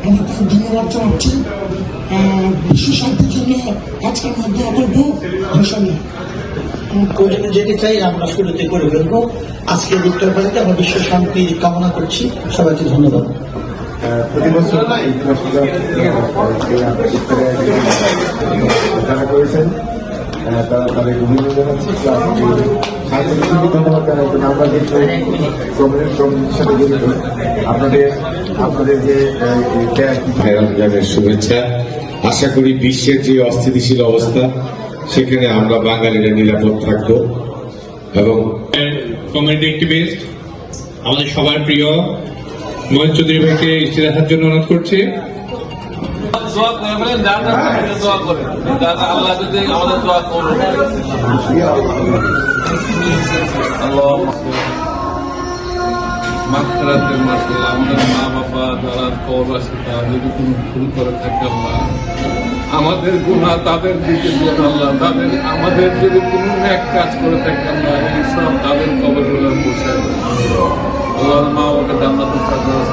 আমি তার ধন্যবাদ জানাচ্ছি। বিশ্ব শান্তির জন্য আজকের মধ্যে অকল্প ইনশাআল্লাহ যেখানে যেতে চাই আমরা শুরুতে করে ফেলবো। আজকের উত্তরপাড়াতে আমরা বিশ্ব শান্তি কামনা করছি। সবাইকে ধন্যবাদ। প্রতি বছর যারা করেছেন তারা তাদের অভিনন্দন জানাচ্ছি। ধন্যবাদ জানাচ্ছেন। আমরা যে শ্রমিকের সাথে জড়িত আপনাদের যে রমজানের শুভেচ্ছা। আশা করি বিশ্বের যে অস্থিতিশীল অবস্থা সেখানে আমরা বাঙালিরা নিরাপদ থাকবো। এবং কমিউনিটি অ্যাক্টিভিস্ট আমাদের সবার প্রিয় মহেশ চৌধুরী ভাইকে ইস্তেহার জন্য অনুরোধ করছি। আল্লাহ যদি আমাদের দোয়া করুন। আমাদের মা বাবা যারা কবর আছে তারা যদি কোনো ভুল করে থাকে আল্লাহ আমাদের গুনাহ তাদের দিকে দিয়ে আল্লাহ তাদের আমাদের যদি কোনো ন্যাক কাজ করে থাকে আল্লাহ এই সব তাদের কবরগুলো পৌঁছায় আল্লাহ মা বাবাকে জান্নাতুল ফেরদাউস